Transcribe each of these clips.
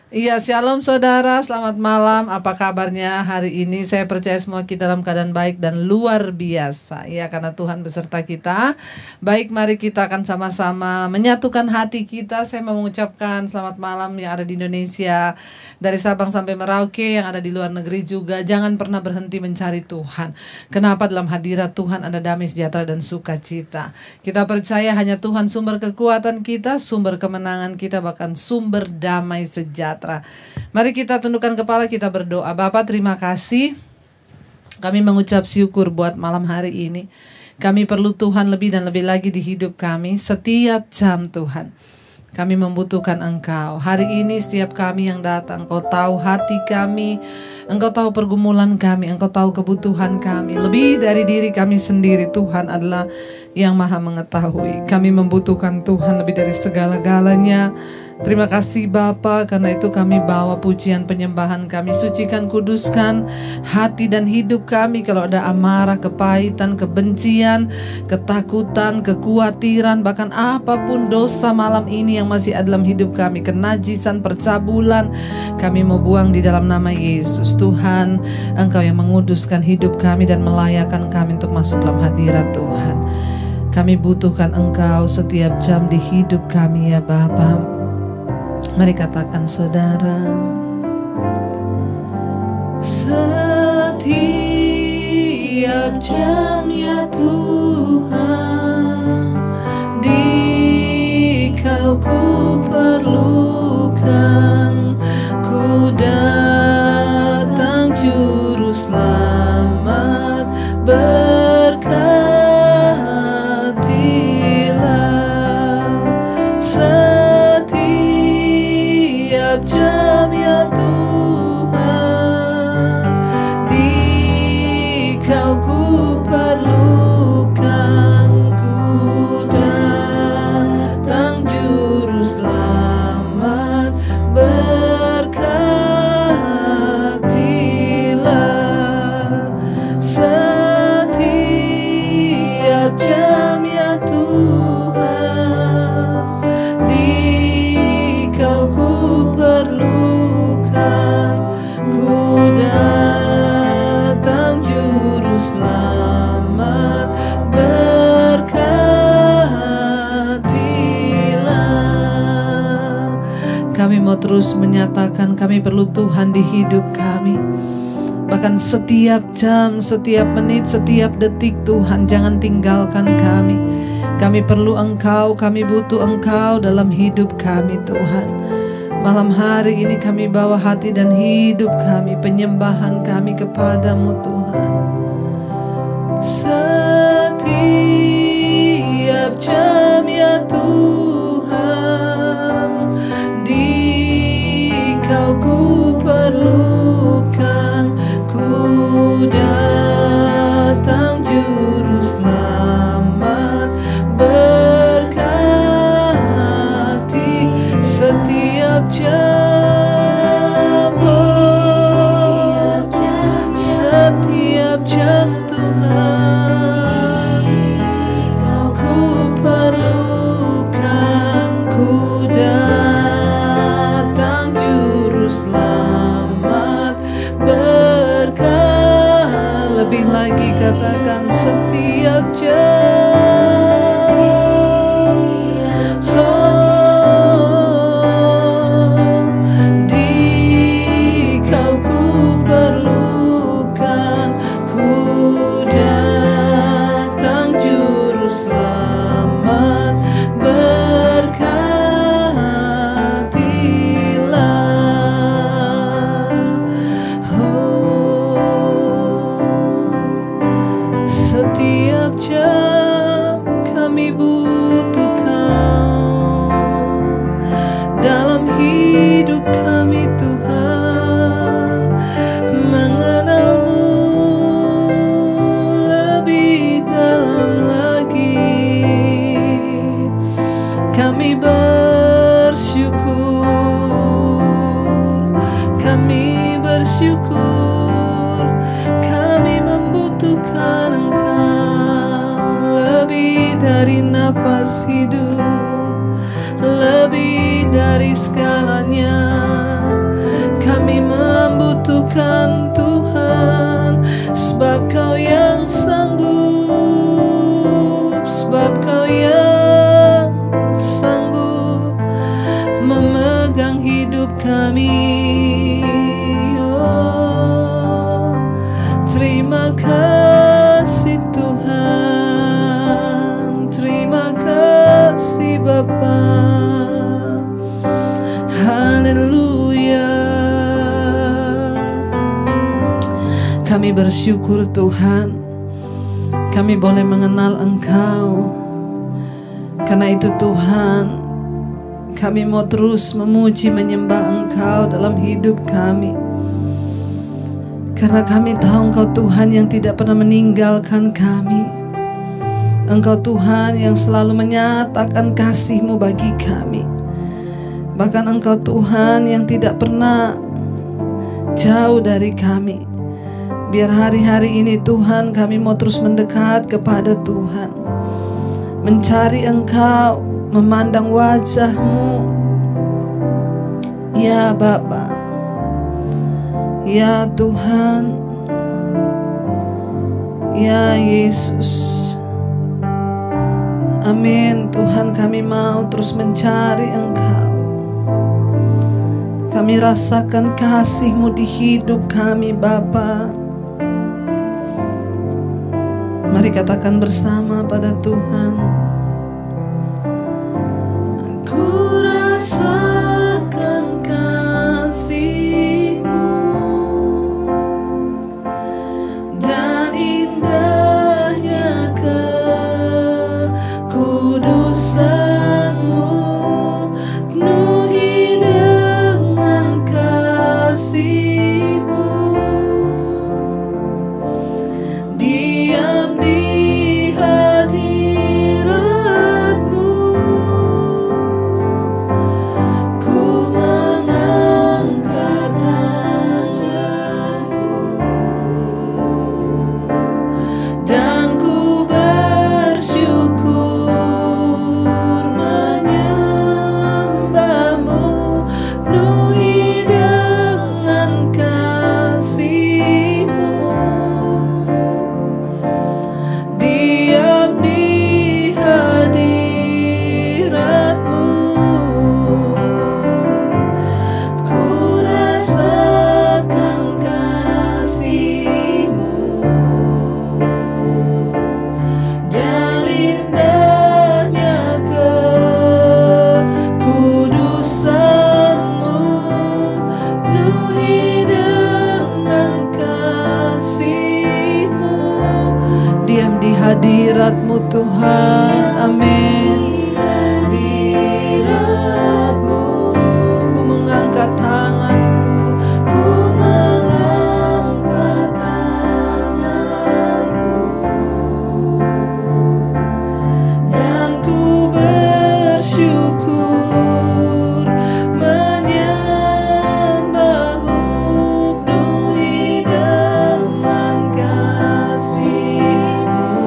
Iya, shalom saudara, selamat malam. Apa kabarnya hari ini? Saya percaya semua kita dalam keadaan baik dan luar biasa. Ya, karena Tuhan beserta kita. Baik, mari kita akan sama-sama menyatukan hati kita. Saya mau mengucapkan selamat malam yang ada di Indonesia, dari Sabang sampai Merauke, yang ada di luar negeri juga. Jangan pernah berhenti mencari Tuhan. Kenapa? Dalam hadirat Tuhan ada damai, sejahtera, dan sukacita. Kita percaya hanya Tuhan sumber kekuatan kita, sumber kemenangan kita, bahkan sumber damai sejahtera. Mari kita tundukkan kepala, kita berdoa. Bapa, terima kasih. Kami mengucap syukur buat malam hari ini. Kami perlu Tuhan lebih dan lebih lagi di hidup kami. Setiap jam Tuhan, kami membutuhkan Engkau. Hari ini setiap kami yang datang, Engkau tahu hati kami, Engkau tahu pergumulan kami, Engkau tahu kebutuhan kami. Lebih dari diri kami sendiri, Tuhan adalah yang maha mengetahui. Kami membutuhkan Tuhan lebih dari segala-galanya. Terima kasih Bapa, karena itu kami bawa pujian penyembahan kami. Sucikan, kuduskan hati dan hidup kami. Kalau ada amarah, kepahitan, kebencian, ketakutan, kekhawatiran, bahkan apapun dosa malam ini yang masih ada dalam hidup kami, kenajisan, percabulan, kami mau buang di dalam nama Yesus. Tuhan, Engkau yang menguduskan hidup kami dan melayakkan kami untuk masuk dalam hadirat Tuhan. Kami butuhkan Engkau setiap jam di hidup kami ya Bapa. Mari katakan saudara. Setiap jam ya Tuhan, di Kau ku perlukan. Ku datang juru selamat, jam ya Tuhan, di Kau ku perlukan. Ku datang juru selamat, berkatilah. Setiap jam ya Tuhan, di Kau ku perlukan. Ku datang juru selamat, berkatilah. Kami mau terus menyatakan kami perlu Tuhan di hidup kami. Bahkan setiap jam, setiap menit, setiap detik, Tuhan jangan tinggalkan kami. Kami perlu Engkau, kami butuh Engkau dalam hidup kami Tuhan. Malam hari ini kami bawa hati dan hidup kami, penyembahan kami kepadamu Tuhan. Setiap jam ya Tuhan, di Kau ku perlukan. Ku datang juru selamat, berkati setiap jam, oh, setiap jam Tuhan, ku perlukan. Ku datang juru selamat, berkah. Lebih lagi katakan setiap jam, oh, di Kau ku perlukan. Ku datang juru selamat, berkatilah. Setiap jam kami butuh Kau dalam hidup kami Tuhan. Mengenalmu lebih dalam lagi. Kami bersyukur, kami bersyukur. Kami membutuhkan Engkau lebih dari nafas hidup, lebih dari segalanya. bersyukur Tuhan, kami boleh mengenal Engkau. Karena itu Tuhan, kami mau terus memuji menyembah Engkau dalam hidup kami. Karena kami tahu Engkau Tuhan yang tidak pernah meninggalkan kami. Engkau Tuhan yang selalu menyatakan kasih-Mu bagi kami. Bahkan Engkau Tuhan yang tidak pernah jauh dari kami. Biar hari-hari ini Tuhan kami mau terus mendekat kepada Tuhan, mencari Engkau, memandang wajah-Mu. Ya Bapa, ya Tuhan, ya Yesus. Amin. Tuhan, kami mau terus mencari Engkau. Kami rasakan kasih-Mu di hidup kami Bapa. Mari katakan bersama pada Tuhan. Aku rasakan kasih-Mu dan indahnya kekudusan-Mu, penuhi dengan kasih-Mu. Diam di hadirat-Mu, ku mengangkat tanganku dan ku bersyukur menyembah-Mu, penuhi dengan kasih-Mu. Diam di hadirat-Mu, ku rasakan kasih-Mu dan indahnya kekudusan-Mu, penuhi dengan kasih-Mu. Diam di hadirat-Mu Tuhan. Amin. Hadirat-Mu, ku mengangkat tanganku, ku mengangkat tanganku dan ku bersyukur menyembah-Mu, penuhi dengan kasih-Mu.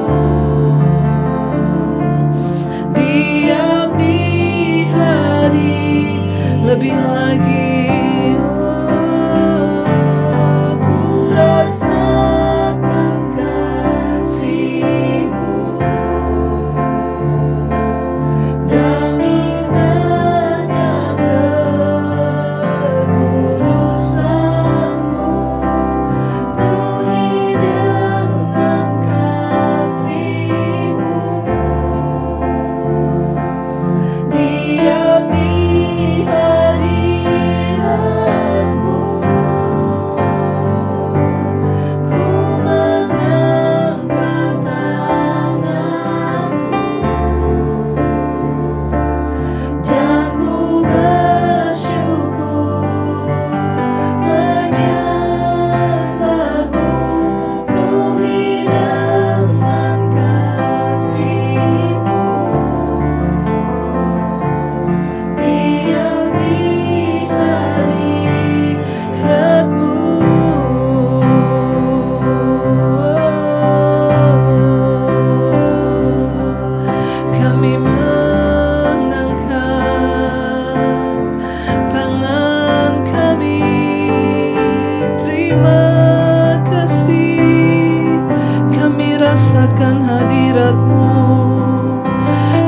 Diam di lebih lagi, ku rasakan kasih-Mu dan indahnya kekudusan-Mu, penuhi dengan kasih-Mu. Diam di hadirat-Mu, ku mengangkat tanganku dan ku bersyukur menyembah-Mu, penuhi dengan kasih-Mu. Diam di hadirat-Mu, kami mengangkat tangan kami, terima kasih. Kami rasakan hadirat-Mu,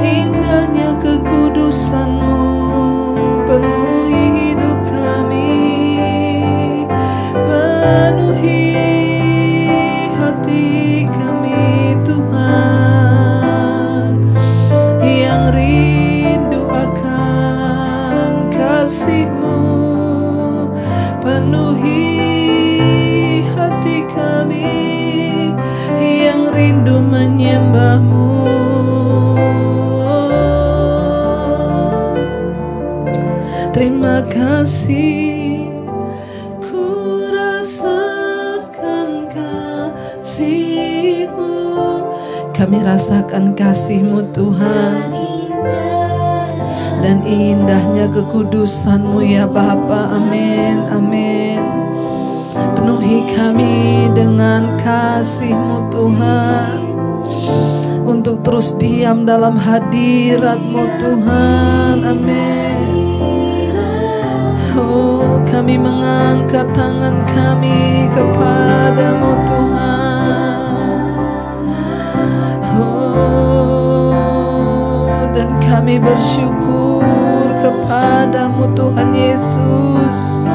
indahnya kekudusan-Mu, penuhi hidup kami, penuhi hati kami Tuhan, yang rindu akan kasih-Mu, penuhi hati kami. Terima kasih, ku rasakan kasih-Mu. Kami rasakan kasih-Mu Tuhan, dan indahnya kekudusan-Mu ya Bapa. Amin, amin. Penuhi kami dengan kasih-Mu Tuhan, untuk terus diam dalam hadirat-Mu Tuhan. Amin. Oh, kami mengangkat tangan kami kepadamu Tuhan. Oh, dan kami bersyukur kepadamu Tuhan Yesus.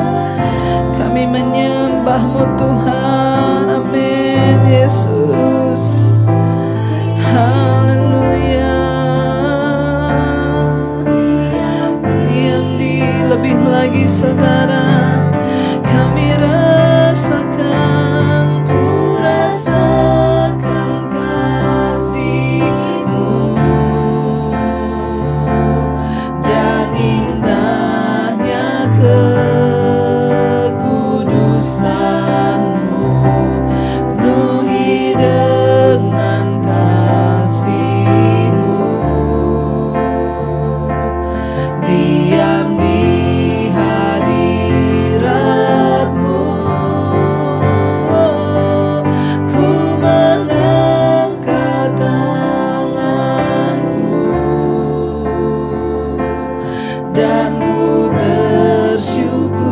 Kami menyembah-Mu Tuhan. Amin Yesus. Haleluya. Yang di lebih lagi saudara, kami rasakan, ku rasakan kasih-Mu dan indahnya kekudusan-Mu. Penuhi dengan kasih-Mu, diam di hadirat-Mu. Ku mengangkat tanganku dan ku bersyukur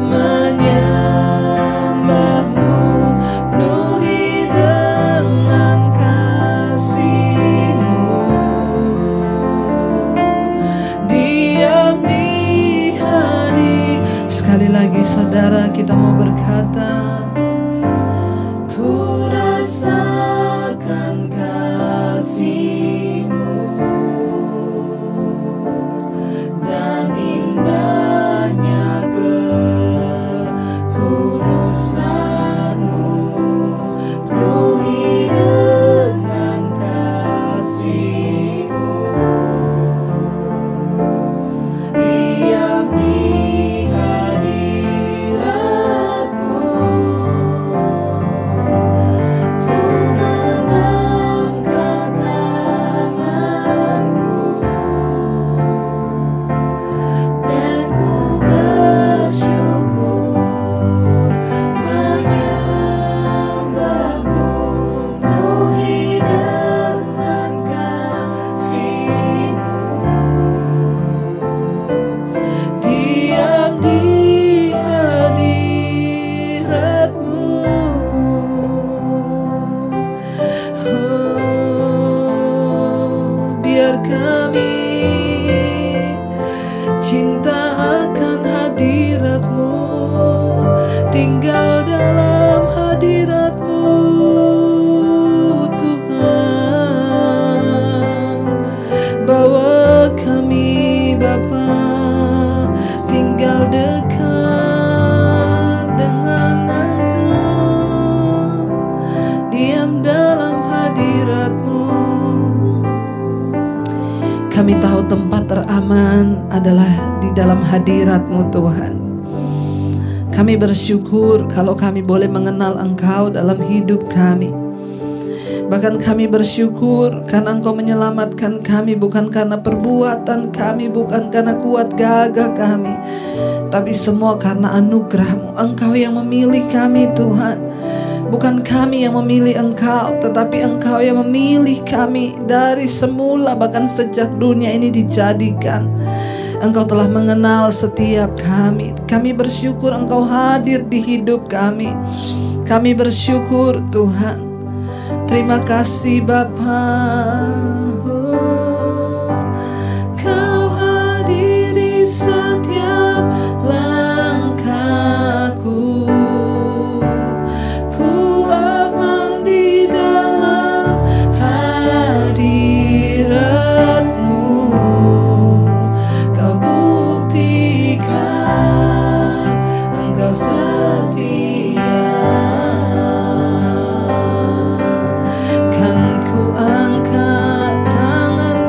menyembah-Mu. Penuhi dengan kasih-Mu, diam di hadirat. Sekali lagi saudara, kita mau berkata, ku rasakan kasih-Mu dan indahnya kekudusan-Mu. Penuhi dengan kasih-Mu, diam di hadirat-Mu. Ku mengangkat tanganku dan ku bersyukur menyembah-Mu. Penuhi dengan kasih-Mu, diam di hadirat-Mu. Oh, biar kami cinta akan hadirat-Mu, tinggal dalam hadirat-Mu Tuhan. Bawa kami Bapa tinggal dekat dengan Engkau, diam dalam hadirat-Mu. Kami tahu tempat teraman adalah di dalam hadirat-Mu Tuhan. Kami bersyukur kalau kami boleh mengenal Engkau dalam hidup kami. Bahkan kami bersyukur karena Engkau menyelamatkan kami, bukan karena perbuatan kami, bukan karena kuat gagah kami, tapi semua karena anugerah-Mu. Engkau yang memilih kami Tuhan. Bukan kami yang memilih Engkau, tetapi Engkau yang memilih kami dari semula, bahkan sejak dunia ini dijadikan. Engkau telah mengenal setiap kami. Kami bersyukur Engkau hadir di hidup kami. Kami bersyukur Tuhan. Terima kasih Bapa. Kau hadir di setiap langkahku. Kan ku angkat tangan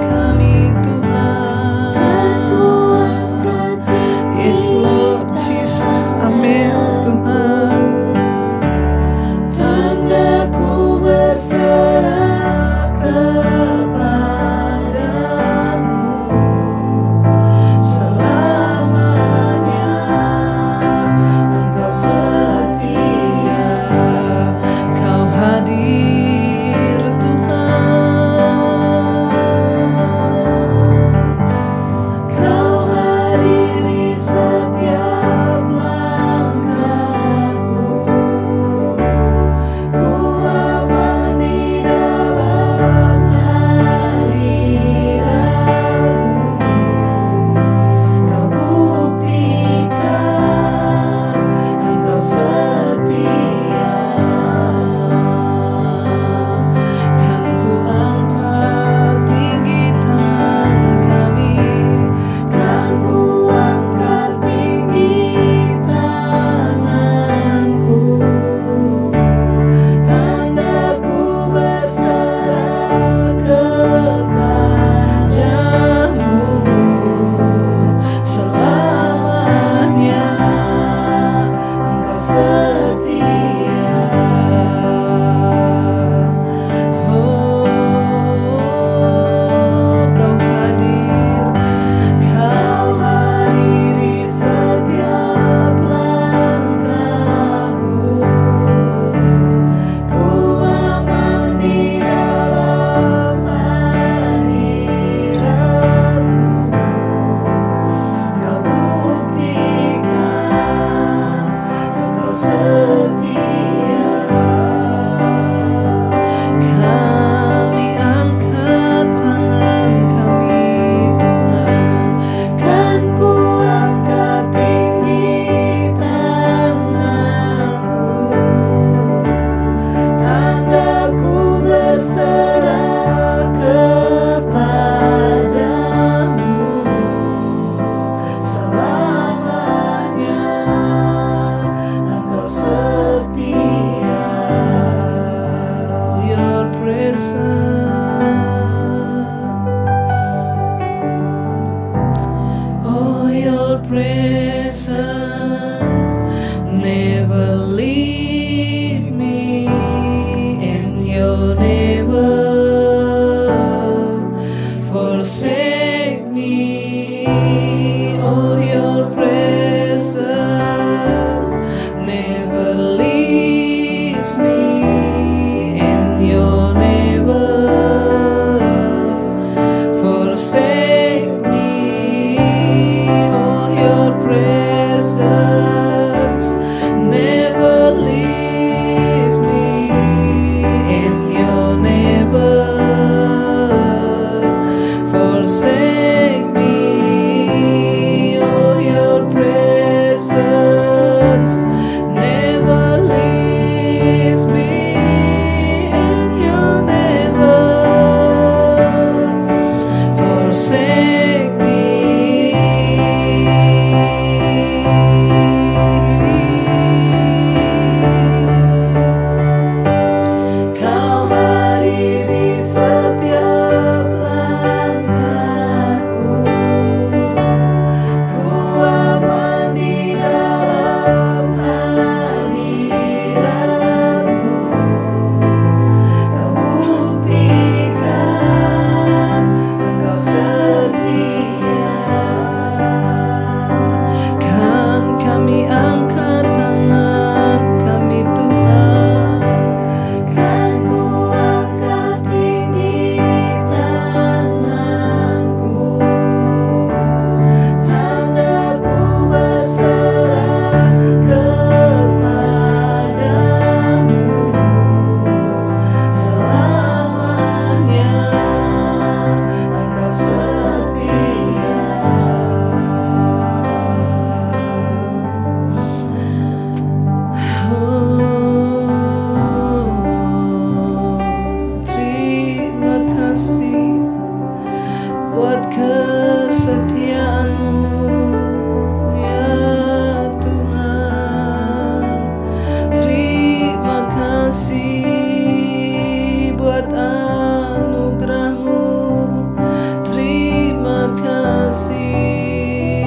forsake me. Kau hadiri setiap langkahku, ku aman di dalam hadiratmu. Kau buktikan Engkau setia. Kan kami angkat tangan kami Tuhan, kan ku angkat tinggi tanganku, tanda ku berserah kepadamu. Selamanya Engkau setia. Terima kasih buat kesetiaan-Mu ya Tuhan. Terima kasih buat anugerah-Mu. Terima kasih,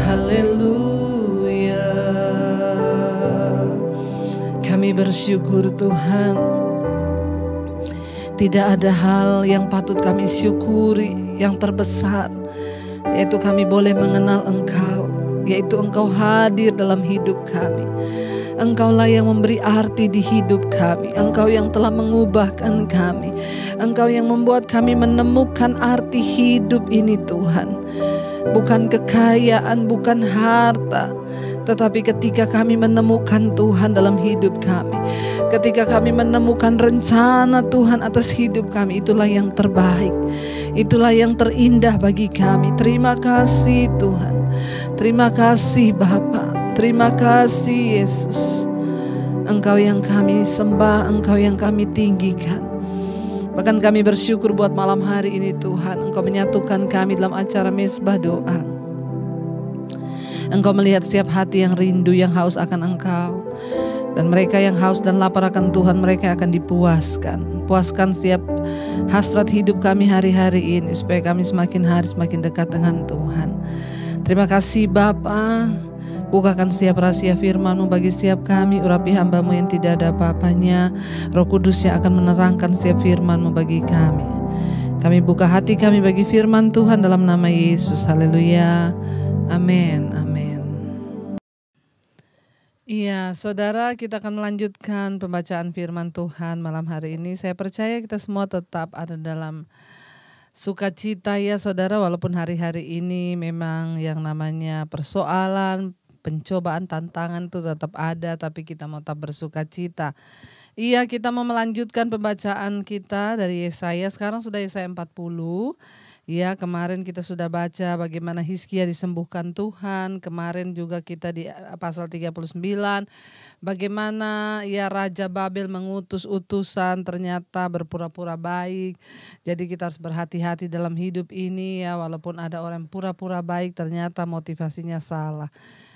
haleluya. Kami bersyukur Tuhan, tidak ada hal yang patut kami syukuri yang terbesar, yaitu kami boleh mengenal Engkau, yaitu Engkau hadir dalam hidup kami. Engkaulah yang memberi arti di hidup kami. Engkau yang telah mengubahkan kami. Engkau yang membuat kami menemukan arti hidup ini Tuhan. Bukan kekayaan, bukan harta, tetapi ketika kami menemukan Tuhan dalam hidup kami, ketika kami menemukan rencana Tuhan atas hidup kami, itulah yang terbaik, itulah yang terindah bagi kami. Terima kasih Tuhan, terima kasih Bapa, terima kasih Yesus. Engkau yang kami sembah, Engkau yang kami tinggikan. Bahkan kami bersyukur buat malam hari ini Tuhan, Engkau menyatukan kami dalam acara Mezbah Doa. Engkau melihat setiap hati yang rindu, yang haus akan Engkau. Dan mereka yang haus dan lapar akan Tuhan, mereka akan dipuaskan. Puaskan setiap hasrat hidup kami hari-hari ini, supaya kami semakin hari semakin dekat dengan Tuhan. Terima kasih Bapa. Bukakan setiap rahasia firman-Mu bagi setiap kami, urapi hamba-Mu yang tidak ada apa-apanya. Roh Kudus yang akan menerangkan setiap firman-Mu bagi kami. Kami buka hati kami bagi firman Tuhan dalam nama Yesus. Haleluya. Amin. Amin. Iya, saudara, kita akan melanjutkan pembacaan firman Tuhan malam hari ini. Saya percaya kita semua tetap ada dalam sukacita ya saudara, walaupun hari-hari ini memang yang namanya persoalan, pencobaan, tantangan itu tetap ada, tapi kita mau tetap bersukacita. Iya, kita mau melanjutkan pembacaan kita dari Yesaya. Sekarang sudah Yesaya 40. Ya, kemarin kita sudah baca bagaimana Hizkia disembuhkan Tuhan. Kemarin juga kita di pasal 39 bagaimana ya Raja Babel mengutus utusan ternyata berpura-pura baik. Jadi kita harus berhati-hati dalam hidup ini ya, walaupun ada orang pura-pura baik ternyata motivasinya salah.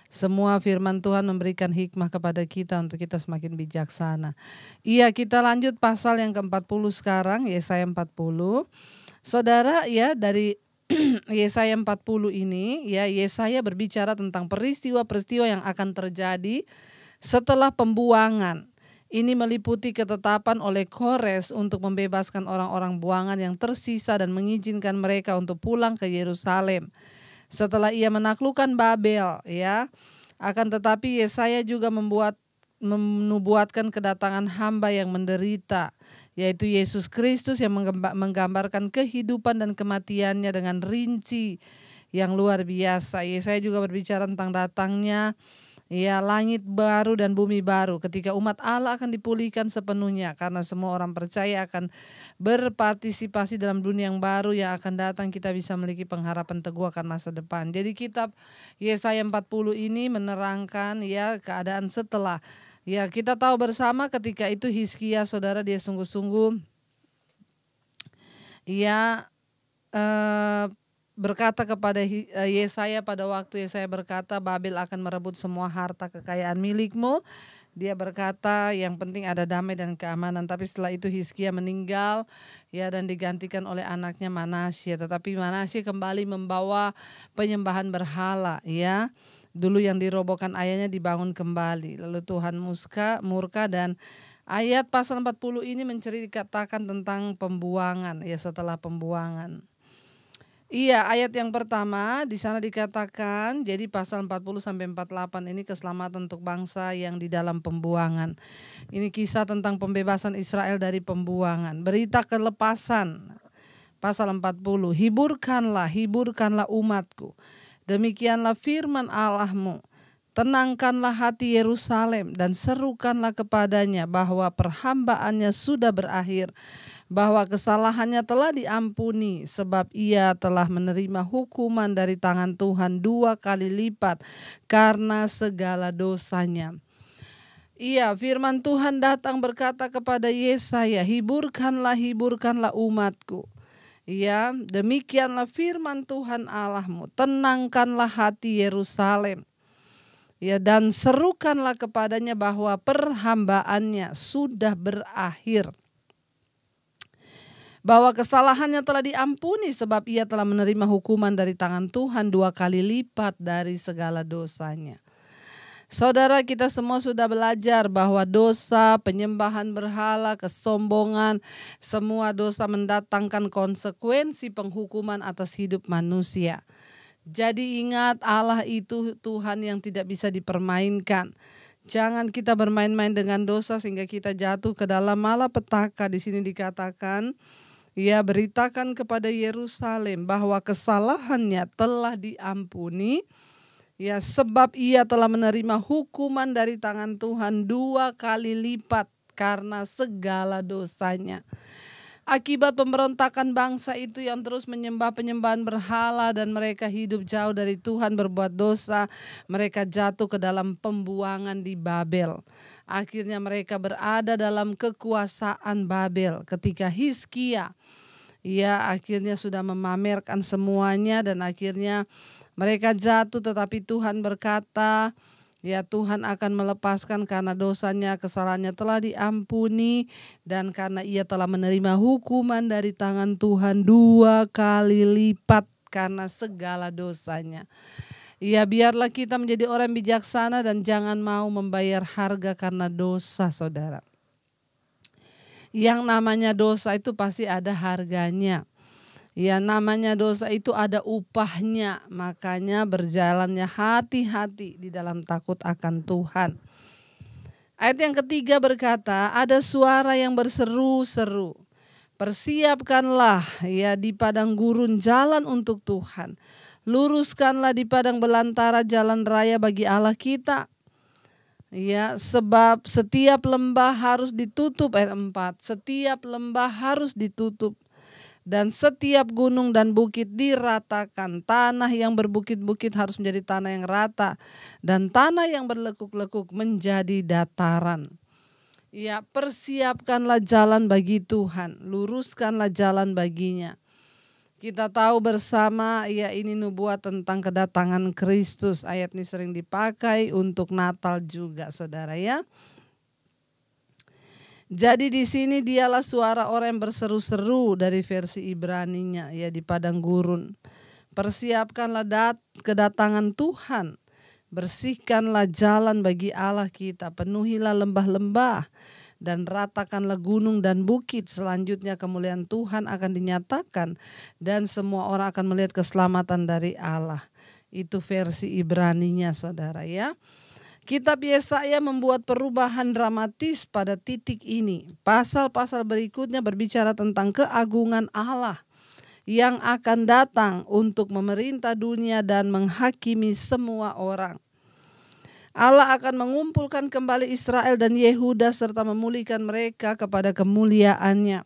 Semua firman Tuhan memberikan hikmah kepada kita untuk kita semakin bijaksana. Iya, kita lanjut pasal yang ke-40 sekarang, Yesaya 40. Saudara ya, dari Yesaya 40 ini ya, Yesaya berbicara tentang peristiwa-peristiwa yang akan terjadi setelah pembuangan. Ini meliputi ketetapan oleh Kores untuk membebaskan orang-orang buangan yang tersisa dan mengizinkan mereka untuk pulang ke Yerusalem setelah ia menaklukkan Babel ya. Akan tetapi Yesaya juga menubuatkan kedatangan hamba yang menderita, yaitu Yesus Kristus yang menggambarkan kehidupan dan kematiannya dengan rinci yang luar biasa. Yesaya juga berbicara tentang datangnya ya langit baru dan bumi baru, ketika umat Allah akan dipulihkan sepenuhnya, karena semua orang percaya akan berpartisipasi dalam dunia yang baru yang akan datang. Kita bisa memiliki pengharapan teguh akan masa depan. Jadi kitab Yesaya 40 ini menerangkan ya keadaan setelah Ya, kita tahu bersama ketika itu Hizkia, saudara, dia sungguh-sungguh ia berkata kepada Yesaya pada waktu Yesaya berkata Babel akan merebut semua harta kekayaan milikmu. Dia berkata yang penting ada damai dan keamanan. Tapi setelah itu Hizkia meninggal ya, dan digantikan oleh anaknya Manasye. Tetapi Manasye kembali membawa penyembahan berhala ya. Dulu yang dirobohkan ayahnya dibangun kembali. Lalu Tuhan murka dan ayat pasal 40 ini menceritakan tentang pembuangan ya, setelah pembuangan. Iya, ayat yang pertama di sana dikatakan, jadi pasal 40 sampai 48 ini keselamatan untuk bangsa yang di dalam pembuangan. Ini kisah tentang pembebasan Israel dari pembuangan. Berita kelepasan pasal 40. Hiburkanlah umatku. Demikianlah firman Allahmu. Tenangkanlah hati Yerusalem dan serukanlah kepadanya bahwa perhambaannya sudah berakhir, bahwa kesalahannya telah diampuni, sebab ia telah menerima hukuman dari tangan Tuhan 2 kali lipat karena segala dosanya. Iya, firman Tuhan datang berkata kepada Yesaya, hiburkanlah umatku. Ya, demikianlah firman Tuhan Allahmu, tenangkanlah hati Yerusalem. Ya, dan serukanlah kepadanya bahwa perhambaannya sudah berakhir, bahwa kesalahannya telah diampuni, sebab ia telah menerima hukuman dari tangan Tuhan 2 kali lipat dari segala dosanya. Saudara, kita semua sudah belajar bahwa dosa, penyembahan berhala, kesombongan, semua dosa mendatangkan konsekuensi penghukuman atas hidup manusia. Jadi ingat, Allah itu Tuhan yang tidak bisa dipermainkan. Jangan kita bermain-main dengan dosa sehingga kita jatuh ke dalam malapetaka. Di sini dikatakan, ya, beritakan kepada Yerusalem bahwa kesalahannya telah diampuni, ya, sebab ia telah menerima hukuman dari tangan Tuhan 2 kali lipat karena segala dosanya. Akibat pemberontakan bangsa itu yang terus menyembah penyembahan berhala dan mereka hidup jauh dari Tuhan, berbuat dosa, mereka jatuh ke dalam pembuangan di Babel. Akhirnya mereka berada dalam kekuasaan Babel ketika Hizkia akhirnya sudah memamerkan semuanya dan akhirnya mereka jatuh, tetapi Tuhan berkata, ya, Tuhan akan melepaskan karena dosanya, kesalahannya telah diampuni dan karena ia telah menerima hukuman dari tangan Tuhan 2 kali lipat karena segala dosanya. Ya, biarlah kita menjadi orang bijaksana dan jangan mau membayar harga karena dosa, saudara. Yang namanya dosa itu pasti ada harganya. Ya, namanya dosa itu ada upahnya, makanya berjalannya hati-hati di dalam takut akan Tuhan. Ayat yang ketiga berkata, ada suara yang berseru-seru, persiapkanlah ya di padang gurun jalan untuk Tuhan, luruskanlah di padang belantara jalan raya bagi Allah kita. Ya, sebab setiap lembah harus ditutup, ayat 4, setiap lembah harus ditutup. Dan setiap gunung dan bukit diratakan. Tanah yang berbukit-bukit harus menjadi tanah yang rata. Dan tanah yang berlekuk-lekuk menjadi dataran. Ya, persiapkanlah jalan bagi Tuhan. Luruskanlah jalan baginya. Kita tahu bersama, ya, ini nubuat tentang kedatangan Kristus. Ayat ini sering dipakai untuk Natal juga, saudara, ya. Jadi di sini dialah suara orang yang berseru-seru dari versi Ibraninya, ya, di padang gurun. Persiapkanlah kedatangan Tuhan. Bersihkanlah jalan bagi Allah kita. Penuhilah lembah-lembah dan ratakanlah gunung dan bukit. Selanjutnya kemuliaan Tuhan akan dinyatakan dan semua orang akan melihat keselamatan dari Allah. Itu versi Ibraninya, saudara, ya. Kitab Yesaya membuat perubahan dramatis pada titik ini. Pasal-pasal berikutnya berbicara tentang keagungan Allah yang akan datang untuk memerintah dunia dan menghakimi semua orang. Allah akan mengumpulkan kembali Israel dan Yehuda serta memulihkan mereka kepada kemuliaannya.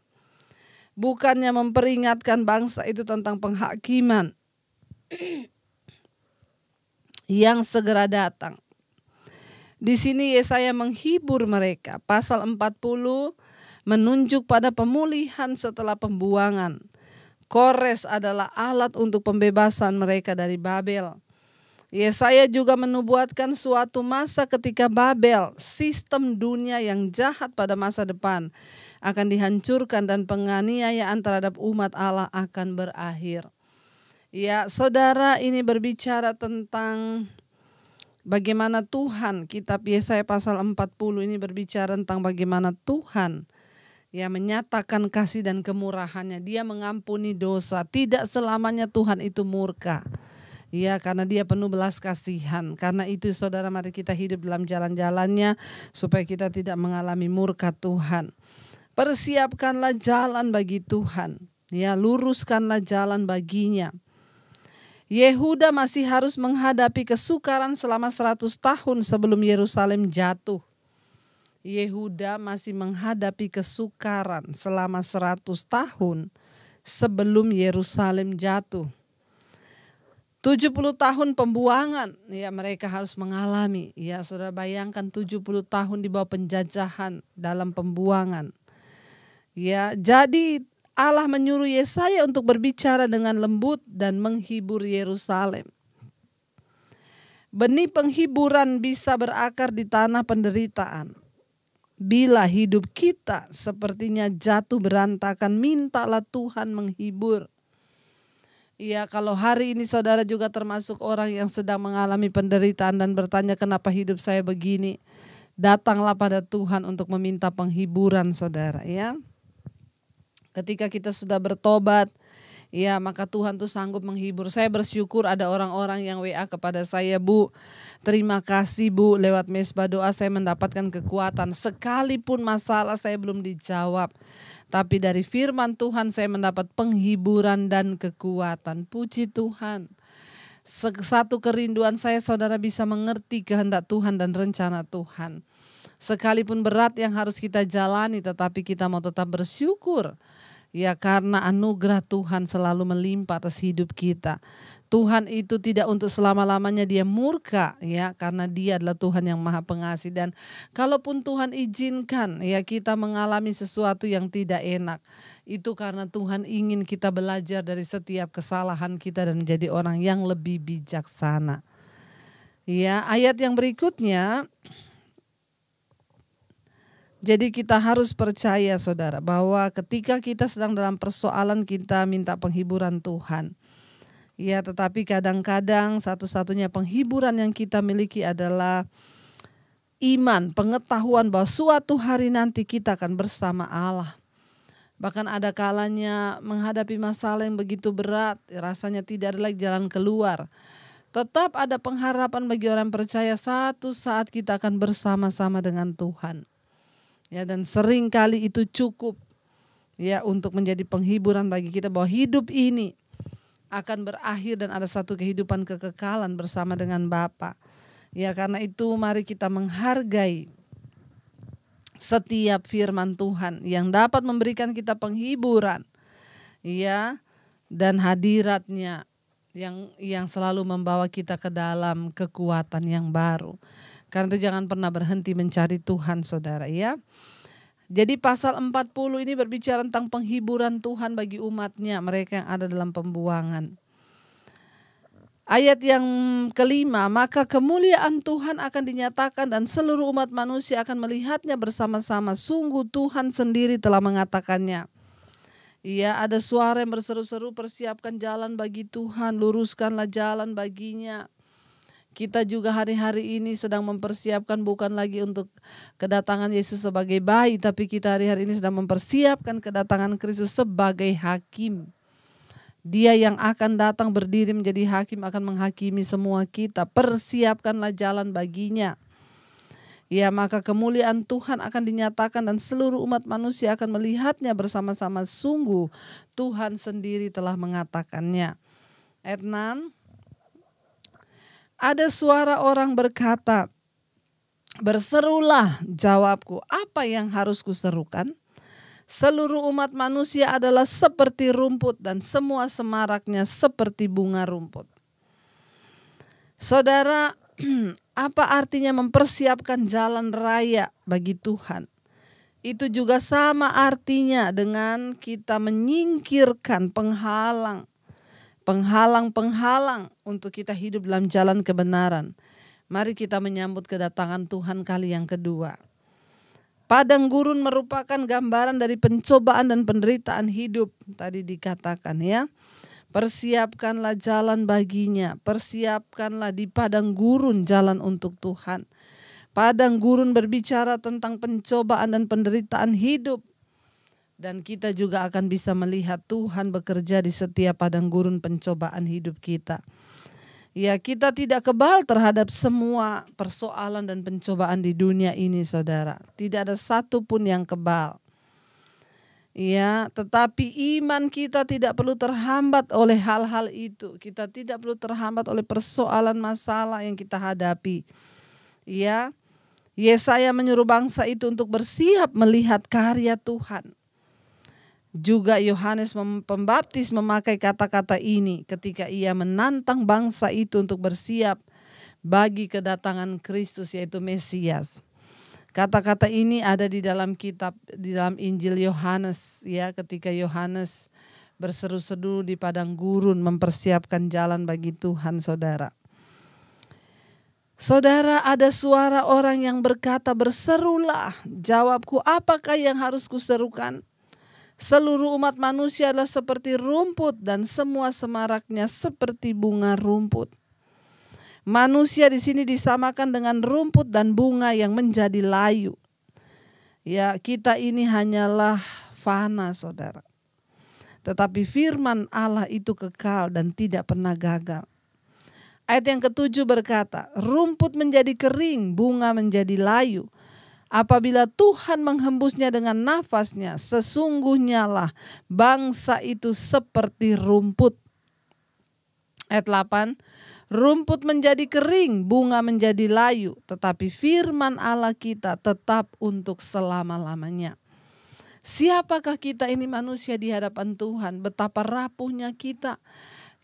Bukannya memperingatkan bangsa itu tentang penghakiman yang segera datang. Di sini Yesaya menghibur mereka. Pasal 40 menunjuk pada pemulihan setelah pembuangan. Kores adalah alat untuk pembebasan mereka dari Babel. Yesaya juga menubuatkan suatu masa ketika Babel, sistem dunia yang jahat pada masa depan, akan dihancurkan dan penganiayaan terhadap umat Allah akan berakhir. Ya, saudara, ini berbicara tentang bagaimana Tuhan. Kitab Yesaya pasal 40 ini berbicara tentang bagaimana Tuhan menyatakan kasih dan kemurahannya. Dia mengampuni dosa. Tidak selamanya Tuhan itu murka. Ya, karena dia penuh belas kasihan. Karena itu saudara, mari kita hidup dalam jalan-jalannya supaya kita tidak mengalami murka Tuhan. Persiapkanlah jalan bagi Tuhan. Ya, luruskanlah jalan baginya. Yehuda masih harus menghadapi kesukaran selama 100 tahun sebelum Yerusalem jatuh. Yehuda masih menghadapi kesukaran selama 100 tahun sebelum Yerusalem jatuh. 70 tahun pembuangan ya mereka harus mengalami. Ya, saudara bayangkan 70 tahun di bawah penjajahan dalam pembuangan. Ya, jadi Allah menyuruh Yesaya untuk berbicara dengan lembut dan menghibur Yerusalem. Benih penghiburan bisa berakar di tanah penderitaan. Bila hidup kita sepertinya jatuh berantakan, mintalah Tuhan menghibur. Ya, kalau hari ini saudara juga termasuk orang yang sedang mengalami penderitaan dan bertanya kenapa hidup saya begini, datanglah pada Tuhan untuk meminta penghiburan saudara ya. Ketika kita sudah bertobat, ya maka Tuhan tuh sanggup menghibur. Saya bersyukur ada orang-orang yang WA kepada saya, Bu, terima kasih Bu, lewat mesbah doa saya mendapatkan kekuatan. Sekalipun masalah saya belum dijawab, tapi dari firman Tuhan saya mendapat penghiburan dan kekuatan. Puji Tuhan. Satu kerinduan saya, saudara bisa mengerti kehendak Tuhan dan rencana Tuhan. Sekalipun berat yang harus kita jalani, tetapi kita mau tetap bersyukur. Ya, karena anugerah Tuhan selalu melimpah atas hidup kita. Tuhan itu tidak untuk selama-lamanya dia murka ya, karena dia adalah Tuhan yang maha pengasih. Dan kalaupun Tuhan izinkan ya kita mengalami sesuatu yang tidak enak, itu karena Tuhan ingin kita belajar dari setiap kesalahan kita dan menjadi orang yang lebih bijaksana. Ya, ayat yang berikutnya, jadi kita harus percaya saudara bahwa ketika kita sedang dalam persoalan kita minta penghiburan Tuhan. Ya, tetapi kadang-kadang satu-satunya penghiburan yang kita miliki adalah iman, pengetahuan bahwa suatu hari nanti kita akan bersama Allah. Bahkan ada kalanya menghadapi masalah yang begitu berat, rasanya tidak ada lagi jalan keluar. Tetap ada pengharapan bagi orang percaya, satu saat kita akan bersama-sama dengan Tuhan. Ya, dan sering kali itu cukup ya untuk menjadi penghiburan bagi kita bahwa hidup ini akan berakhir dan ada satu kehidupan kekekalan bersama dengan Bapa. Ya, karena itu mari kita menghargai setiap firman Tuhan yang dapat memberikan kita penghiburan. Ya, dan hadiratnya yang selalu membawa kita ke dalam kekuatan yang baru. Karena itu jangan pernah berhenti mencari Tuhan saudara ya. Jadi pasal 40 ini berbicara tentang penghiburan Tuhan bagi umatnya, mereka yang ada dalam pembuangan. Ayat yang kelima, maka kemuliaan Tuhan akan dinyatakan dan seluruh umat manusia akan melihatnya bersama-sama. Sungguh Tuhan sendiri telah mengatakannya. Iya, ada suara yang berseru-seru, persiapkan jalan bagi Tuhan, luruskanlah jalan baginya. Kita juga hari-hari ini sedang mempersiapkan bukan lagi untuk kedatangan Yesus sebagai bayi, tapi kita hari-hari ini sedang mempersiapkan kedatangan Kristus sebagai hakim. Dia yang akan datang berdiri menjadi hakim akan menghakimi semua kita. Persiapkanlah jalan baginya. Ya, maka kemuliaan Tuhan akan dinyatakan dan seluruh umat manusia akan melihatnya bersama-sama. Sungguh Tuhan sendiri telah mengatakannya. Ayat 6. Ada suara orang berkata, berserulah, jawabku, apa yang harus kuserukan? Seluruh umat manusia adalah seperti rumput dan semua semaraknya seperti bunga rumput. Saudara, Apa artinya mempersiapkan jalan raya bagi Tuhan? Itu juga sama artinya dengan kita menyingkirkan penghalang untuk kita hidup dalam jalan kebenaran. Mari kita menyambut kedatangan Tuhan kali yang kedua. Padang gurun merupakan gambaran dari pencobaan dan penderitaan hidup. Tadi dikatakan ya. Persiapkanlah jalan baginya, persiapkanlah di padang gurun jalan untuk Tuhan. Padang gurun berbicara tentang pencobaan dan penderitaan hidup. Dan kita juga akan bisa melihat Tuhan bekerja di setiap padang gurun pencobaan hidup kita. Ya, kita tidak kebal terhadap semua persoalan dan pencobaan di dunia ini, saudara. Tidak ada satupun yang kebal. Ya, tetapi iman kita tidak perlu terhambat oleh hal-hal itu. Kita tidak perlu terhambat oleh persoalan masalah yang kita hadapi. Ya, Yesaya menyuruh bangsa itu untuk bersiap melihat karya Tuhan. Juga Yohanes Pembaptis memakai kata-kata ini ketika ia menantang bangsa itu untuk bersiap bagi kedatangan Kristus, yaitu Mesias. Kata-kata ini ada di dalam kitab, di dalam Injil Yohanes, ya, ketika Yohanes berseru-seru di padang gurun mempersiapkan jalan bagi Tuhan, saudara. Saudara, ada suara orang yang berkata, "Berserulah." Jawabku, apakah yang harus kuserukan? Seluruh umat manusia adalah seperti rumput dan semua semaraknya seperti bunga rumput. Manusia di sini disamakan dengan rumput dan bunga yang menjadi layu. Ya, kita ini hanyalah fana, saudara. Tetapi firman Allah itu kekal dan tidak pernah gagal. Ayat yang ke-7 berkata, rumput menjadi kering, bunga menjadi layu. Apabila Tuhan menghembusnya dengan nafasnya, sesungguhnya lah bangsa itu seperti rumput. Ayat 8, rumput menjadi kering, bunga menjadi layu, tetapi firman Allah kita tetap untuk selama-lamanya. Siapakah kita ini manusia di hadapan Tuhan? Betapa rapuhnya kita.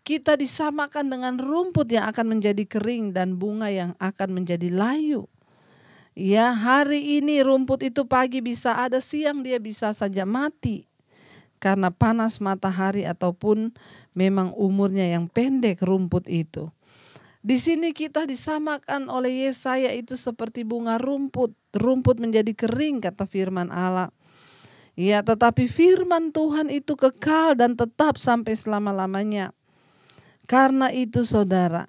Kita disamakan dengan rumput yang akan menjadi kering dan bunga yang akan menjadi layu. Ya, hari ini rumput itu pagi bisa ada, siang dia bisa saja mati. Karena panas matahari ataupun memang umurnya yang pendek rumput itu. Di sini kita disamakan oleh Yesaya itu seperti bunga rumput. Rumput menjadi kering, kata firman Allah. Ya, tetapi firman Tuhan itu kekal dan tetap sampai selama-lamanya. Karena itu, saudara,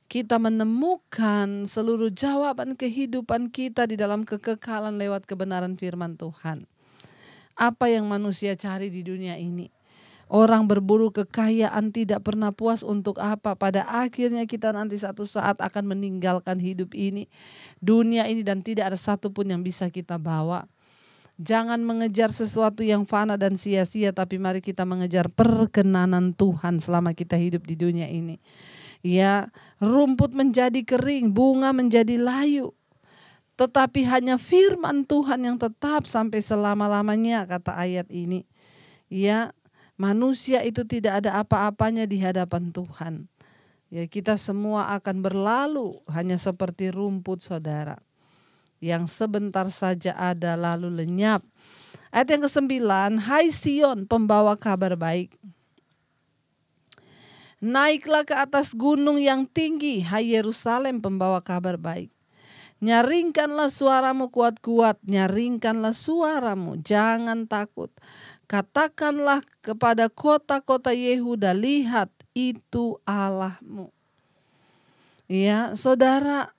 kita menemukan seluruh jawaban kehidupan kita di dalam kekekalan lewat kebenaran firman Tuhan. Apa yang manusia cari di dunia ini? Orang berburu kekayaan tidak pernah puas untuk apa? Pada akhirnya kita nanti satu saat akan meninggalkan hidup ini, dunia ini, dan tidak ada satupun yang bisa kita bawa. Jangan mengejar sesuatu yang fana dan sia-sia, tapi mari kita mengejar perkenanan Tuhan selama kita hidup di dunia ini. Ya, rumput menjadi kering, bunga menjadi layu. Tetapi hanya firman Tuhan yang tetap sampai selama-lamanya, kata ayat ini. Ya, manusia itu tidak ada apa-apanya di hadapan Tuhan. Ya, kita semua akan berlalu hanya seperti rumput, saudara. Yang sebentar saja ada lalu lenyap. Ayat yang ke-9, hai Sion, pembawa kabar baik. Naiklah ke atas gunung yang tinggi, hai Yerusalem, pembawa kabar baik. Nyaringkanlah suaramu kuat-kuat, nyaringkanlah suaramu, jangan takut. Katakanlah kepada kota-kota Yehuda, lihat itu Allahmu. Ya, saudara,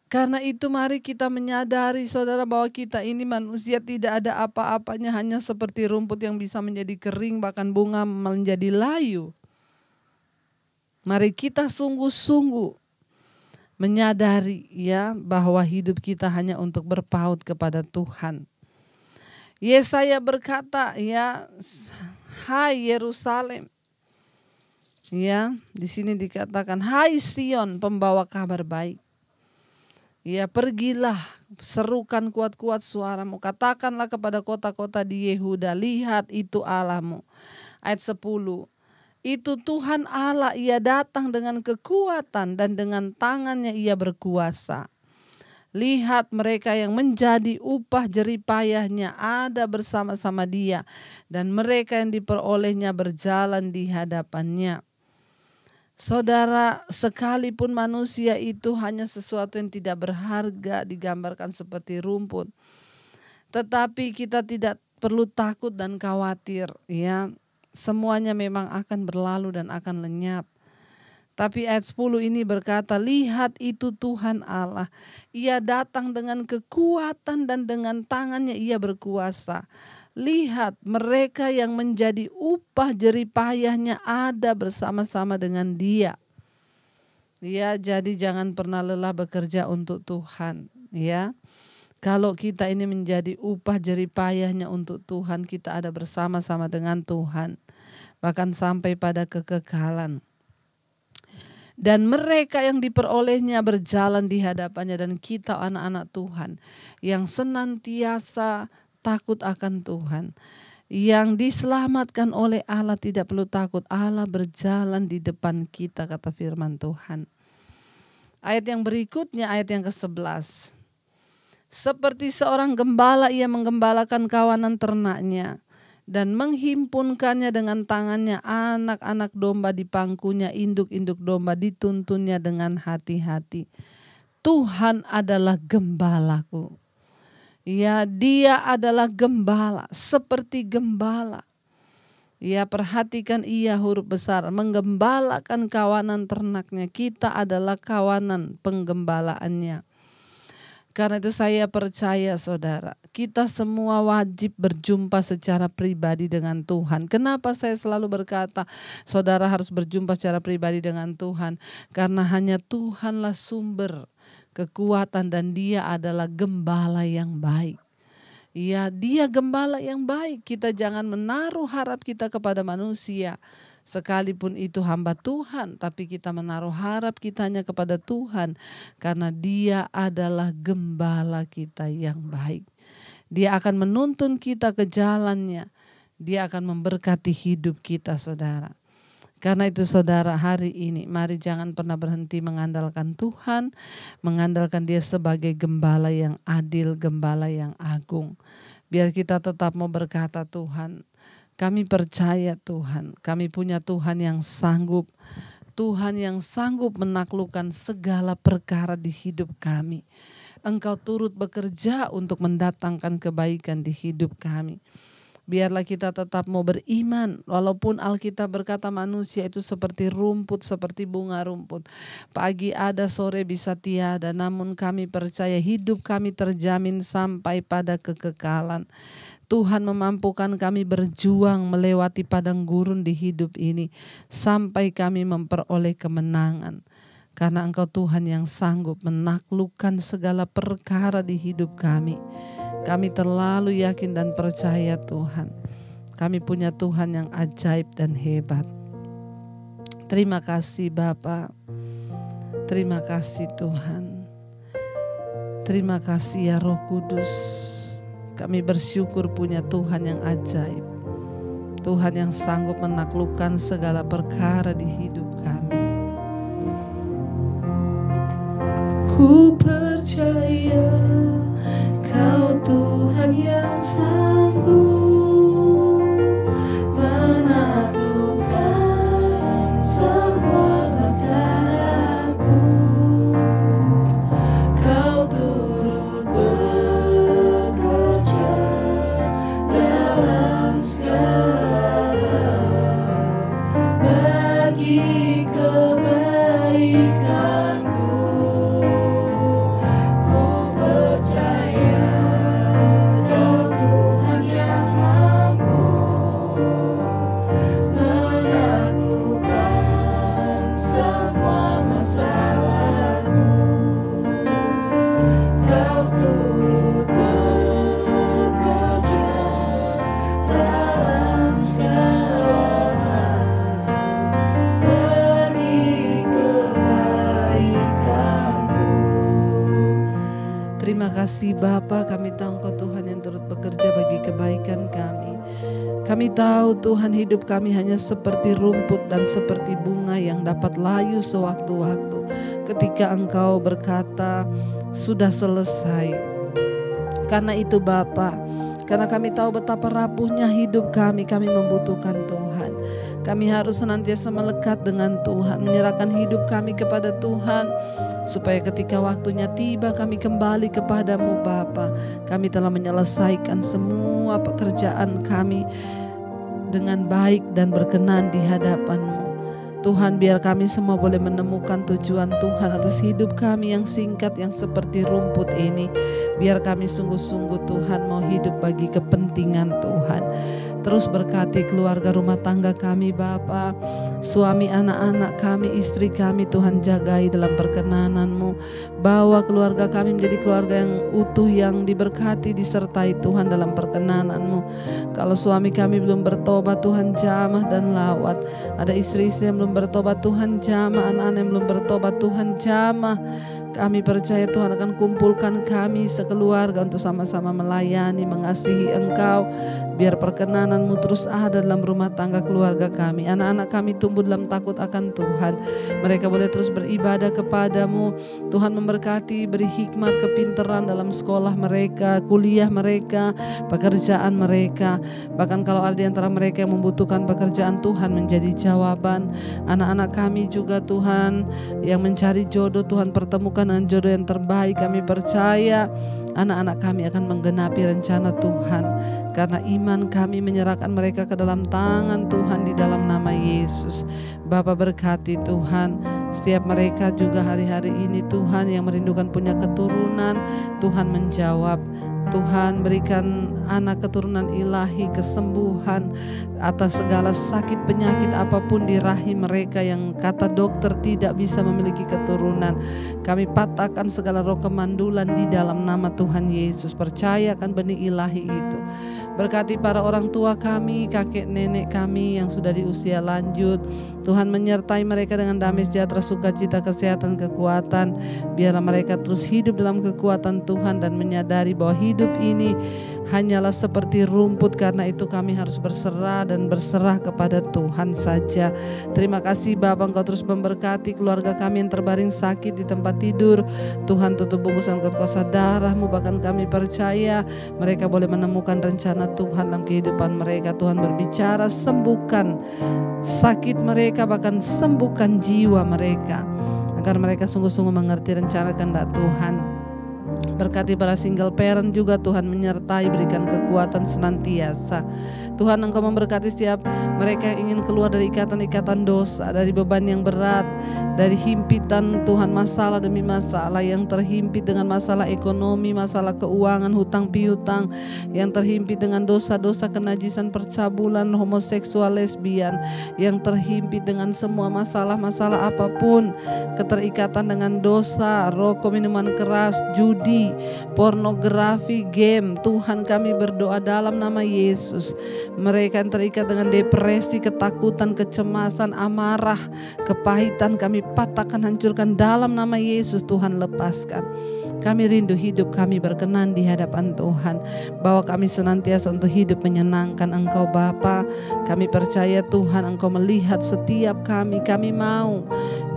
karena itu mari kita menyadari, saudara, bahwa kita ini manusia tidak ada apa-apanya, hanya seperti rumput yang bisa menjadi kering, bahkan bunga menjadi layu. Mari kita sungguh-sungguh menyadari, ya, bahwa hidup kita hanya untuk berpaut kepada Tuhan. Yesaya berkata, ya, hai Yerusalem. Ya, di sini dikatakan, hai Sion, pembawa kabar baik. Ya, pergilah, serukan kuat-kuat suaramu, katakanlah kepada kota-kota di Yehuda, lihat itu Allahmu. Ayat 10. Itu Tuhan Allah, Ia datang dengan kekuatan dan dengan tangannya Ia berkuasa. Lihat mereka yang menjadi upah jeripayahnya ada bersama-sama Dia, dan mereka yang diperolehnya berjalan di hadapannya. Saudara, sekalipun manusia itu hanya sesuatu yang tidak berharga, digambarkan seperti rumput, tetapi kita tidak perlu takut dan khawatir, ya. Semuanya memang akan berlalu dan akan lenyap. Tapi ayat 10 ini berkata, lihat itu Tuhan Allah. Ia datang dengan kekuatan dan dengan tangannya Ia berkuasa. Lihat mereka yang menjadi upah jeripayahnya ada bersama-sama dengan Dia. Ya, jadi jangan pernah lelah bekerja untuk Tuhan. Ya, kalau kita ini menjadi upah jeripayahnya untuk Tuhan, kita ada bersama-sama dengan Tuhan. Bahkan sampai pada kekekalan. Dan mereka yang diperolehnya berjalan di hadapannya, dan kita anak-anak Tuhan yang senantiasa takut akan Tuhan, yang diselamatkan oleh Allah, tidak perlu takut. Allah berjalan di depan kita, kata firman Tuhan. Ayat yang berikutnya, ayat yang ke-11. Seperti seorang gembala ia menggembalakan kawanan ternaknya, dan menghimpunkannya dengan tangannya, anak-anak domba di pangkunya, induk-induk domba dituntunnya dengan hati-hati. Tuhan adalah gembalaku. Ya, Dia adalah gembala, seperti gembala. Ya, perhatikan Ia huruf besar, menggembalakan kawanan ternaknya. Kita adalah kawanan penggembalaannya. Karena itu saya percaya saudara, kita semua wajib berjumpa secara pribadi dengan Tuhan. Kenapa saya selalu berkata saudara harus berjumpa secara pribadi dengan Tuhan? Karena hanya Tuhanlah sumber kekuatan dan Dia adalah gembala yang baik. Ya, Dia gembala yang baik. Kita jangan menaruh harap kita kepada manusia. Sekalipun itu hamba Tuhan, tapi kita menaruh harap kita hanya kepada Tuhan. Karena Dia adalah gembala kita yang baik. Dia akan menuntun kita ke jalannya. Dia akan memberkati hidup kita, saudara. Karena itu saudara, hari ini mari jangan pernah berhenti mengandalkan Tuhan. Mengandalkan Dia sebagai gembala yang adil, gembala yang agung. Biar kita tetap mau berkata, Tuhan, kami percaya Tuhan, kami punya Tuhan yang sanggup. Tuhan yang sanggup menaklukkan segala perkara di hidup kami. Engkau turut bekerja untuk mendatangkan kebaikan di hidup kami. Biarlah kita tetap mau beriman, walaupun Alkitab berkata manusia itu seperti rumput, seperti bunga rumput. Pagi ada, sore bisa tiada, namun kami percaya hidup kami terjamin sampai pada kekekalan. Tuhan memampukan kami berjuang melewati padang gurun di hidup ini, sampai kami memperoleh kemenangan. Karena Engkau Tuhan yang sanggup menaklukkan segala perkara di hidup kami. Kami terlalu yakin dan percaya Tuhan. Kami punya Tuhan yang ajaib dan hebat. Terima kasih Bapa. Terima kasih Tuhan. Terima kasih ya Roh Kudus. Kami bersyukur punya Tuhan yang ajaib. Tuhan yang sanggup menaklukkan segala perkara di hidup kami. Ku percaya Kau Tuhan yang sanggup menaklukkan semua perkaraku. Kau turut bekerja dalam segala hal bagi kebaikanku. Terima kasih Bapa, kami tahu Engkau Tuhan yang turut bekerja bagi kebaikan kami. Kami tahu Tuhan hidup kami hanya seperti rumput dan seperti bunga yang dapat layu sewaktu-waktu. Ketika Engkau berkata sudah selesai. Karena itu Bapa, karena kami tahu betapa rapuhnya hidup kami membutuhkan Tuhan. Kami harus senantiasa melekat dengan Tuhan, menyerahkan hidup kami kepada Tuhan, supaya ketika waktunya tiba kami kembali kepadamu Bapa. Kami telah menyelesaikan semua pekerjaan kami dengan baik dan berkenan di hadapan-Mu. Tuhan, biar kami semua boleh menemukan tujuan Tuhan atas hidup kami yang singkat yang seperti rumput ini. Biar kami sungguh-sungguh Tuhan mau hidup bagi kepentingan Tuhan. Terus berkati keluarga rumah tangga kami Bapa, suami anak-anak kami, istri kami Tuhan jagai dalam perkenanan-Mu. Bawa keluarga kami menjadi keluarga yang utuh, yang diberkati, disertai Tuhan dalam perkenanan-Mu. Kalau suami kami belum bertobat Tuhan jamah dan lawat. Ada istri-istri yang belum bertobat Tuhan jamah, anak-anak yang belum bertobat Tuhan jamah. Kami percaya Tuhan akan kumpulkan kami sekeluarga untuk sama-sama melayani, mengasihi Engkau. Biar perkenanan-Mu terus ada dalam rumah tangga keluarga kami. Anak-anak kami tumbuh dalam takut akan Tuhan. Mereka boleh terus beribadah kepadamu. Tuhan memberkati, beri hikmat, kepintaran dalam sekolah mereka, kuliah mereka, pekerjaan mereka. Bahkan kalau ada di antara mereka yang membutuhkan pekerjaan, Tuhan menjadi jawaban. Anak-anak kami juga Tuhan yang mencari jodoh, Tuhan pertemukan dengan jodoh yang terbaik. Kami percaya anak-anak kami akan menggenapi rencana Tuhan, karena iman kami menyerahkan mereka ke dalam tangan Tuhan di dalam nama Yesus. Bapa berkati Tuhan setiap mereka juga hari-hari ini Tuhan yang merindukan punya keturunan. Tuhan menjawab. Tuhan berikan anak keturunan ilahi, kesembuhan atas segala sakit penyakit apapun di rahim mereka yang kata dokter tidak bisa memiliki keturunan. Kami patahkan segala roh kemandulan di dalam nama Tuhan Yesus. Percayakan benih ilahi itu. Berkati para orang tua kami, kakek nenek kami yang sudah di usia lanjut. Tuhan menyertai mereka dengan damai sejahtera, sukacita, kesehatan, kekuatan. Biarlah mereka terus hidup dalam kekuatan Tuhan dan menyadari bahwa hidup ini hanyalah seperti rumput. Karena itu kami harus berserah dan berserah kepada Tuhan saja. Terima kasih Bapa, Engkau terus memberkati keluarga kami yang terbaring sakit di tempat tidur. Tuhan tutup bungkusan kuasa darah-Mu. Bahkan kami percaya mereka boleh menemukan rencana Tuhan dalam kehidupan mereka. Tuhan berbicara, sembuhkan sakit mereka, bahkan sembuhkan jiwa mereka, agar mereka sungguh-sungguh mengerti rencana kehendak Tuhan. Berkati para single parent juga Tuhan menyertai, berikan kekuatan senantiasa. Tuhan, Engkau memberkati setiap mereka yang ingin keluar dari ikatan-ikatan dosa, dari beban yang berat, dari himpitan Tuhan, masalah demi masalah, yang terhimpit dengan masalah ekonomi, masalah keuangan, hutang piutang, yang terhimpit dengan dosa-dosa kenajisan, percabulan, homoseksual, lesbian, yang terhimpit dengan semua masalah-masalah apapun, keterikatan dengan dosa, rokok, minuman keras, judi, pornografi, game. Tuhan, kami berdoa dalam nama Yesus, mereka yang terikat dengan depresi, ketakutan, kecemasan, amarah, kepahitan, kami patahkan, hancurkan dalam nama Yesus. Tuhan, lepaskan. Kami rindu hidup kami berkenan di hadapan Tuhan. Bawa kami senantiasa untuk hidup menyenangkan Engkau Bapa. Kami percaya Tuhan, Engkau melihat setiap kami mau.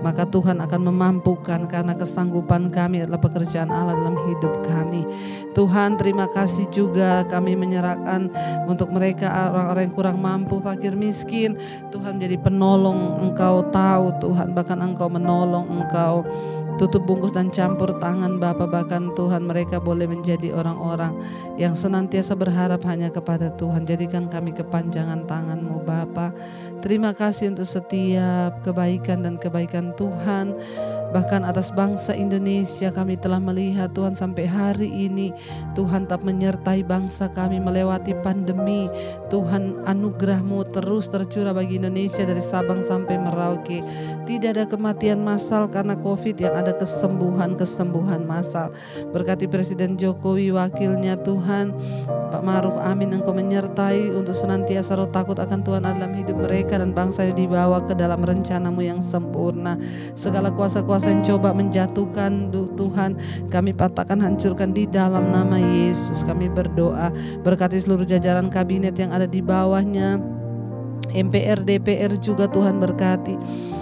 Maka Tuhan akan memampukan, karena kesanggupan kami adalah pekerjaan Allah dalam hidup kami. Tuhan, terima kasih juga kami menyerahkan untuk mereka orang-orang yang kurang mampu, fakir miskin. Tuhan menjadi penolong. Engkau tahu Tuhan, bahkan Engkau menolong, Engkau tutup bungkus dan campur tangan Bapa. Bahkan Tuhan, mereka boleh menjadi orang-orang yang senantiasa berharap hanya kepada Tuhan. Jadikan kami kepanjangan tangan-Mu Bapa. Terima kasih untuk setiap kebaikan dan kebaikan Tuhan. Bahkan atas bangsa Indonesia kami telah melihat Tuhan sampai hari ini Tuhan tetap menyertai bangsa kami melewati pandemi. Tuhan, anugerah-Mu terus tercurah bagi Indonesia dari Sabang sampai Merauke. Tidak ada kematian massal karena COVID, yang ada kesembuhan massal. Berkati Presiden Jokowi, wakilnya Tuhan, Pak Ma'ruf Amin, Engkau menyertai untuk senantiasa roh takut akan Tuhan dalam hidup mereka dan bangsa yang dibawa ke dalam rencana-Mu yang sempurna. Segala kuasa-kuasa kuasa yang coba menjatuhkan Tuhan, kami patahkan, hancurkan di dalam nama Yesus. Kami berdoa, berkati seluruh jajaran kabinet yang ada di bawahnya, MPR, DPR juga Tuhan berkati.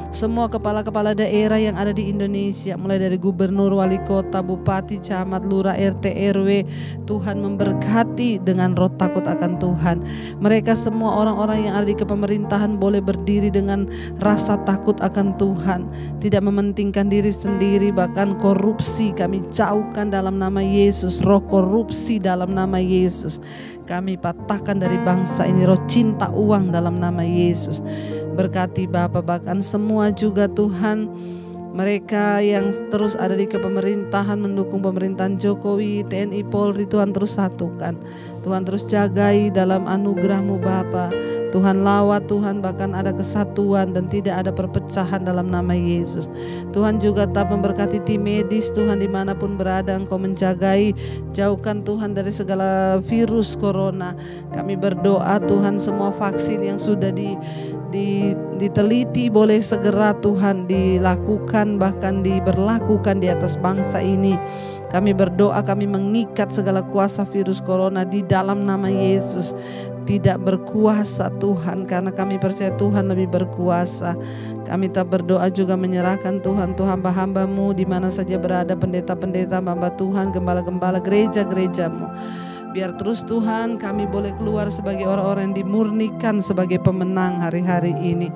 Semua kepala-kepala daerah yang ada di Indonesia, mulai dari gubernur, wali kota, bupati, camat, lurah, RT, RW, Tuhan memberkati dengan roh takut akan Tuhan. Mereka semua orang-orang yang ada di kepemerintahan boleh berdiri dengan rasa takut akan Tuhan, tidak mementingkan diri sendiri, bahkan korupsi kami jauhkan dalam nama Yesus. Roh korupsi dalam nama Yesus kami patahkan dari bangsa ini, roh cinta uang dalam nama Yesus. Berkati Bapa, bahkan semua juga Tuhan, mereka yang terus ada di kepemerintahan mendukung pemerintahan Jokowi, TNI, Polri, Tuhan terus satukan, Tuhan terus jagai dalam anugerah-Mu Bapa. Tuhan lawat Tuhan, bahkan ada kesatuan dan tidak ada perpecahan dalam nama Yesus. Tuhan juga tetap memberkati tim medis Tuhan, dimanapun berada Engkau menjagai, jauhkan Tuhan dari segala virus corona. Kami berdoa Tuhan, semua vaksin yang sudah diteliti boleh segera Tuhan dilakukan, bahkan diberlakukan di atas bangsa ini. Kami berdoa, kami mengikat segala kuasa virus corona di dalam nama Yesus, tidak berkuasa Tuhan, karena kami percaya Tuhan lebih berkuasa. Kami tak berdoa juga menyerahkan Tuhan hamba-hamba-Mu di mana saja berada, pendeta-pendeta, hamba Tuhan, gembala-gembala, gereja-gereja-Mu. Biar terus Tuhan kami boleh keluar sebagai orang-orang yang dimurnikan sebagai pemenang hari-hari ini.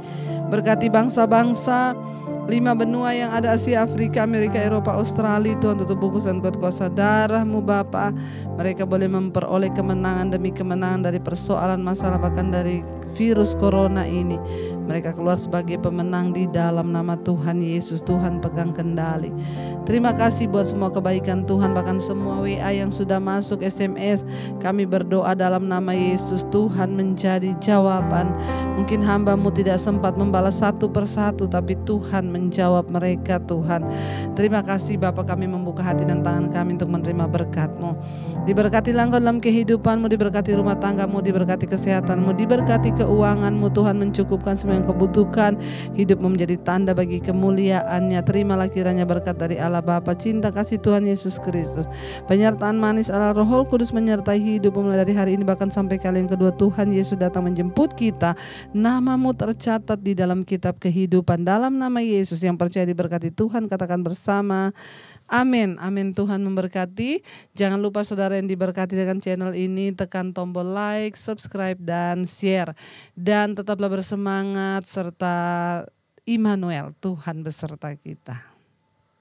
Berkati bangsa-bangsa 5 benua yang ada, Asia, Afrika, Amerika, Eropa, Australia. Tuhan tutup bungkus dan kuasa darah-Mu Bapa. Mereka boleh memperoleh kemenangan demi kemenangan dari persoalan masalah, bahkan dari virus corona ini. Mereka keluar sebagai pemenang di dalam nama Tuhan Yesus. Tuhan pegang kendali. Terima kasih buat semua kebaikan Tuhan, bahkan semua WA yang sudah masuk, SMS. Kami berdoa dalam nama Yesus, Tuhan menjadi jawaban. Mungkin hamba-Mu tidak sempat membalas satu persatu, tapi Tuhan menjawab mereka Tuhan. Terima kasih Bapa, kami membuka hati dan tangan kami untuk menerima berkat-Mu. Diberkatilah Engkau dalam kehidupan-Mu, diberkati rumah tangga-Mu, diberkati kesehatan-Mu, diberkati keuangan-Mu. Tuhan mencukupkan semua yang Kau butuhkan. Hidup-Mu menjadi tanda bagi kemuliaan-Nya. Terimalah kiranya berkat dari Allah Bapa, cinta kasih Tuhan Yesus Kristus, penyertaan manis Allah Roh Kudus menyertai hidup-Mu mulai dari hari ini bahkan sampai kali yang kedua Tuhan Yesus datang menjemput kita. Nama-Mu tercatat di dalam kitab kehidupan. Dalam nama Yesus, yang percaya diberkati Tuhan katakan bersama amin. Amin. Tuhan memberkati. Jangan lupa saudara yang diberkati dengan channel ini, tekan tombol like, subscribe, dan share. Dan tetaplah bersemangat serta Immanuel, Tuhan beserta kita.